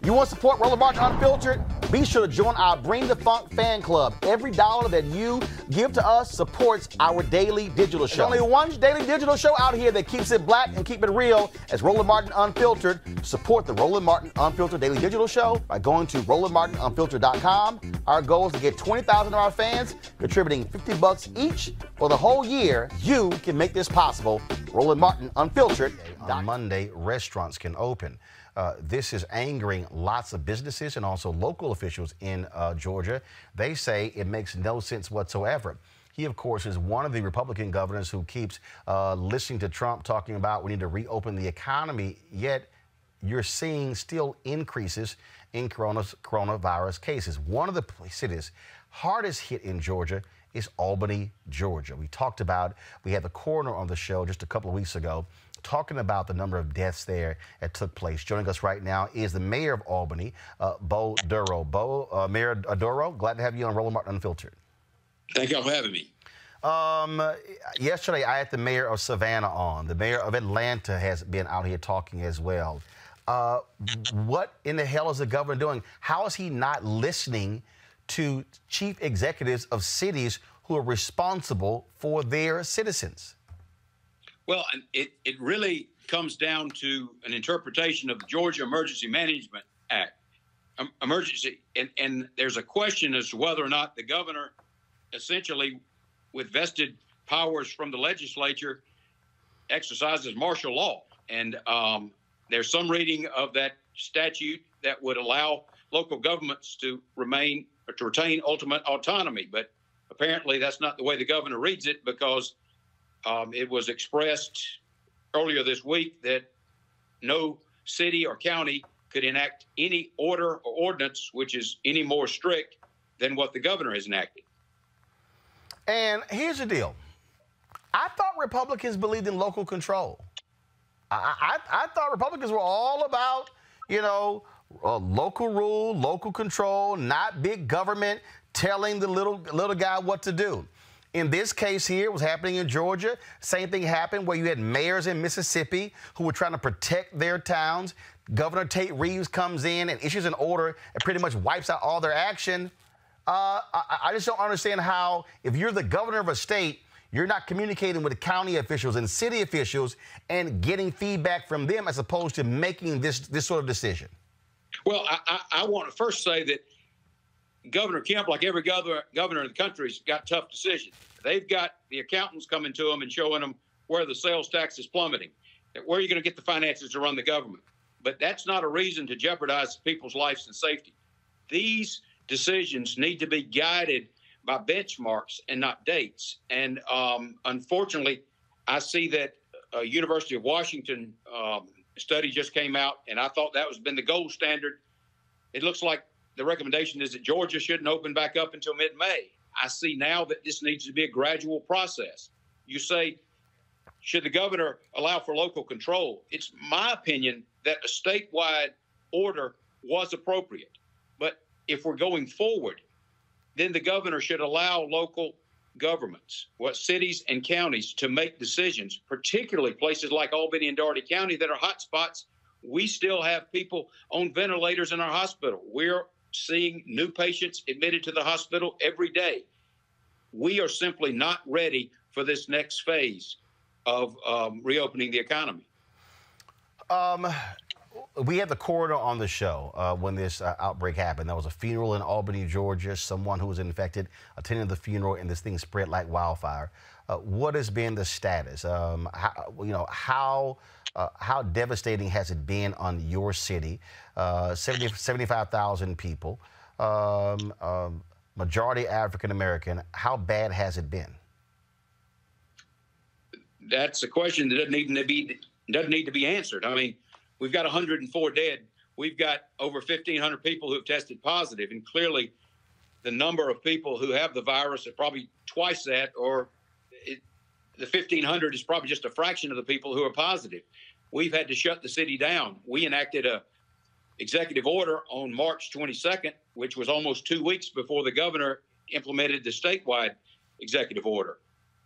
You want to support Roland Martin Unfiltered? Be sure to join our Bring the Funk fan club. Every dollar that you give to us supports our daily digital show. There's only one daily digital show out here that keeps it black and keep it real as Roland Martin Unfiltered. Support the Roland Martin Unfiltered daily digital show by going to RolandMartinUnfiltered.com. Our goal is to get 20,000 of our fans contributing $50 each for the whole year. You can make this possible. Roland Martin Unfiltered. On Monday, restaurants can open. This is angering lots of businesses and also local officials in Georgia. They say it makes no sense whatsoever. He, of course, is one of the Republican governors who keeps listening to Trump talking about we need to reopen the economy, yet you're seeing still increases in coronavirus cases. One of the cities hardest hit in Georgia is Albany, Georgia. We had the coroner on the show just a couple of weeks ago talking about the number of deaths there that took place. Joining us right now is the mayor of Albany, Bo Duro. Mayor Duro, glad to have you on Roland Martin Unfiltered. Thank y'all for having me. Yesterday, I had the mayor of Savannah on. The mayor of Atlanta has been out here talking as well. What in the hell is the governor doing? How is he not listening to chief executives of cities who are responsible for their citizens? Well, it really comes down to an interpretation of the Georgia Emergency Management Act. And there's a question as to whether or not the governor, essentially with vested powers from the legislature, exercises martial law. And there's some reading of that statute that would allow local governments to retain ultimate autonomy. But apparently that's not the way the governor reads it, because it was expressed earlier this week that no city or county could enact any order or ordinance which is any more strict than what the governor has enacted. And here's the deal. I thought Republicans believed in local control. I thought Republicans were all about, local rule, local control, not big government telling the little guy what to do. In this case here, it was happening in Georgia. Same thing happened where you had mayors in Mississippi who were trying to protect their towns. Governor Tate Reeves comes in and issues an order and pretty much wipes out all their action. I just don't understand how, if you're the governor of a state, you're not communicating with the county officials and city officials and getting feedback from them as opposed to making this sort of decision. Well, I want to first say that Governor Kemp, like every governor in the country, has got tough decisions. They've got the accountants coming to them and showing them where the sales tax is plummeting, where are you going to get the finances to run the government. But that's not a reason to jeopardize people's lives and safety. These decisions need to be guided by benchmarks and not dates. And unfortunately, I see that University of Washington study just came out, and I thought that was been the gold standard. It looks like the recommendation is that Georgia shouldn't open back up until mid-May. I see now that this needs to be a gradual process. You say, should the governor allow for local control? It's my opinion that a statewide order was appropriate. But if we're going forward, then the governor should allow local governments, cities and counties, to make decisions, particularly places like Albany and Dougherty County that are hot spots. We still have people on ventilators in our hospital. We're seeing new patients admitted to the hospital every day. We are simply not ready for this next phase of reopening the economy. We had the coroner on the show when this outbreak happened. There was a funeral in Albany, Georgia. Someone who was infected attended the funeral, and this thing spread like wildfire. What has been the status? How devastating has it been on your city? 75,000 people, majority African-American. How bad has it been? That's a question that doesn't need to be answered. I mean, we've got 104 dead. We've got over 1,500 people who have tested positive, and clearly the number of people who have the virus are probably twice that, or the 1,500 is probably just a fraction of the people who are positive. We've had to shut the city down. We enacted a executive order on March 22nd, which was almost 2 weeks before the governor implemented the statewide executive order.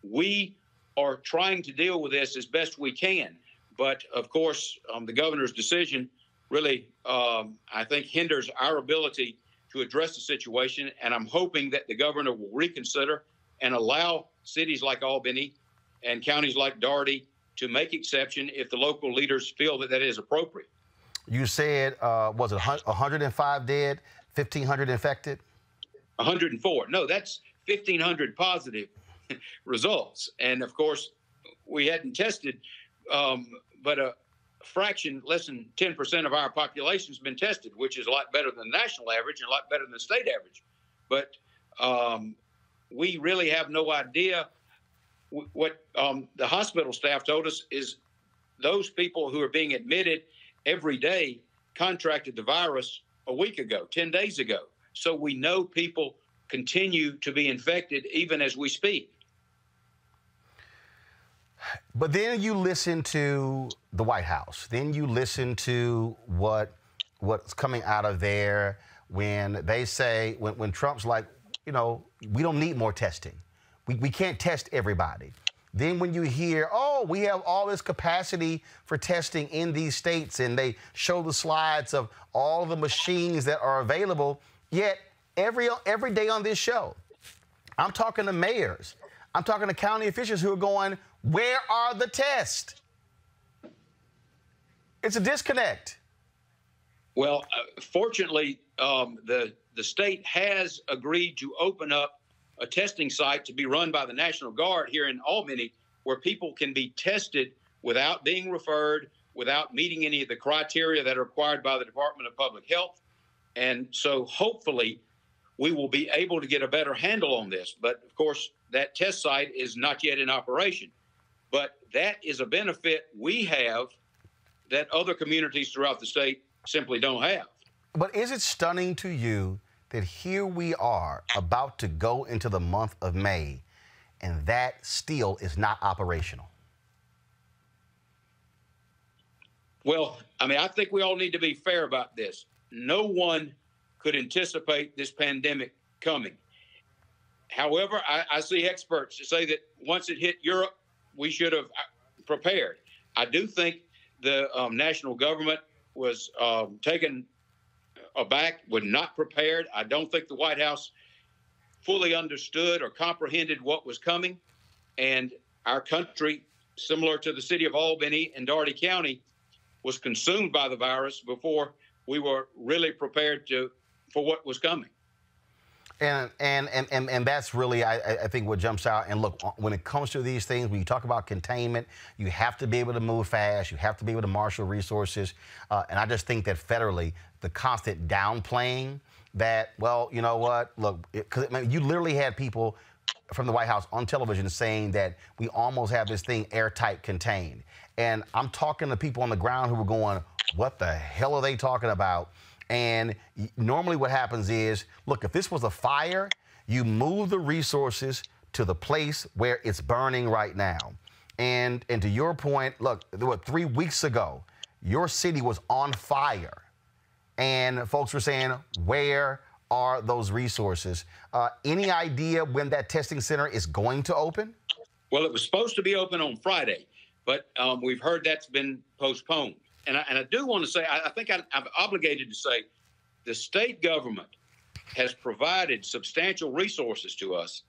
We are trying to deal with this as best we can. But, of course, the governor's decision really, I think, hinders our ability to address the situation. And I'm hoping that the governor will reconsider and allow cities like Albany and counties like Doherty to make exception if the local leaders feel that that is appropriate. You said, was it 105 dead, 1,500 infected? 104. No, that's 1,500 positive results. And of course, we hadn't tested, but a fraction, less than 10% of our population has been tested, which is a lot better than the national average and a lot better than the state average. But we really have no idea. What the hospital staff told us is those people who are being admitted every day contracted the virus a week ago, 10 days ago. So we know people continue to be infected even as we speak. But then you listen to the White House. Then you listen to what's coming out of there when they say, when Trump's like, you know, we don't need more testing. We can't test everybody. Then when you hear, oh, we have all this capacity for testing in these states, and they show the slides of all the machines that are available, yet every day on this show, I'm talking to mayors, I'm talking to county officials who are going, where are the tests? It's a disconnect. Well, fortunately, the state has agreed to open up a testing site to be run by the National Guard here in Albany, where people can be tested without being referred, without meeting any of the criteria that are required by the Department of Public Health. And so hopefully we will be able to get a better handle on this. But of course, that test site is not yet in operation. But that is a benefit we have that other communities throughout the state simply don't have. But is it stunning to you that here we are about to go into the month of May, and that still is not operational? Well, I mean, I think we all need to be fair about this. No one could anticipate this pandemic coming. However, I see experts say that once it hit Europe, we should have prepared. I do think the national government was taken aback, was not prepared. I don't think the White House fully understood or comprehended what was coming. And our country, similar to the city of Albany and Doherty County, was consumed by the virus before we were really prepared for what was coming. And that's really, I think, what jumps out. And look, when it comes to these things, when you talk about containment, you have to be able to move fast. You have to be able to marshal resources. And I just think that federally, the constant downplaying that, well, you know what, look, because you literally had people from the White House on television saying that we almost have this thing airtight contained. And I'm talking to people on the ground who were going, what the hell are they talking about? And normally what happens is, look, if this was a fire, you move the resources to the place where it's burning right now. And to your point, look, 3 weeks ago, your city was on fire. And folks were saying, where are those resources? Any idea when that testing center is going to open? Well, it was supposed to be open on Friday, but we've heard that's been postponed. And I do want to say, I think I'm obligated to say, the state government has provided substantial resources to us.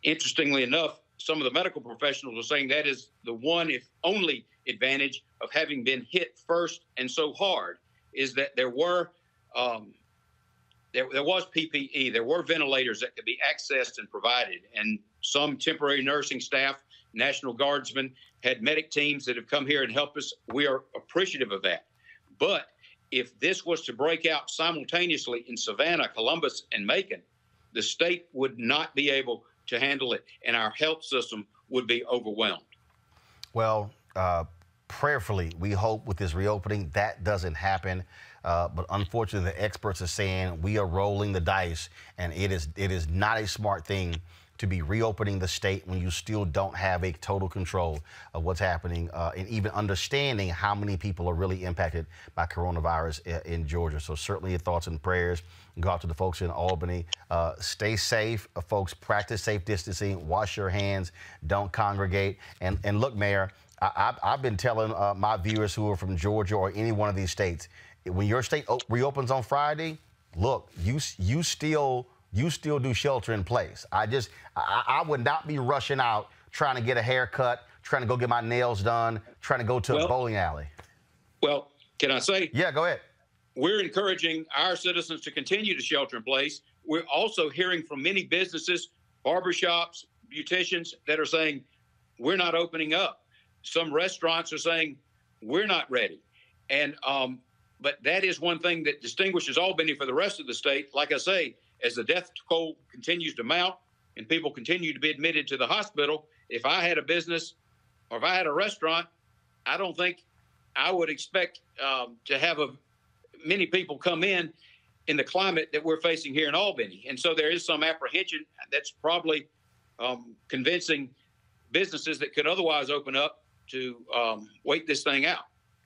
Interestingly enough, some of the medical professionals are saying that is the one, if only, advantage of having been hit first and so hard, is that there was PPE, there were ventilators that could be accessed and provided, and some temporary nursing staff, National Guardsmen, had medic teams that have come here and helped us. We are appreciative of that. But if this was to break out simultaneously in Savannah, Columbus, and Macon, the state would not be able to handle it, and our health system would be overwhelmed. Well, prayerfully, we hope with this reopening that doesn't happen. But unfortunately, the experts are saying we are rolling the dice, and it is not a smart thing to be reopening the state when you still don't have a total control of what's happening and even understanding how many people are really impacted by coronavirus in Georgia. So certainly your thoughts and prayers go out to the folks in Albany. Stay safe, folks. Practice safe distancing. Wash your hands. Don't congregate. And look, Mayor, I've been telling my viewers who are from Georgia or any one of these states, when your state reopens on Friday, look, you still do shelter in place. I would not be rushing out trying to get a haircut, trying to go get my nails done, trying to go to a bowling alley. Well, can I say? Yeah, go ahead. We're encouraging our citizens to continue to shelter in place. We're also hearing from many businesses, barbershops, beauticians that are saying, we're not opening up. Some restaurants are saying, we're not ready. And but that is one thing that distinguishes Albany from the rest of the state. Like I say, as the death toll continues to mount and people continue to be admitted to the hospital, if I had a business or if I had a restaurant, I don't think I would expect to have many people come in the climate that we're facing here in Albany. And so there is some apprehension that's probably convincing businesses that could otherwise open up to wait this thing out.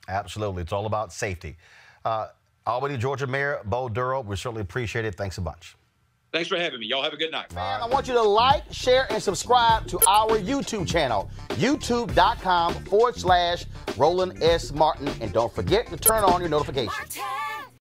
Absolutely. It's all about safety. Albany, Georgia Mayor Bo Durrell, we certainly appreciate it. Thanks a bunch. Thanks for having me. Y'all have a good night. I want you to like, share, and subscribe to our YouTube channel, youtube.com/Roland S. Martin. And don't forget to turn on your notifications.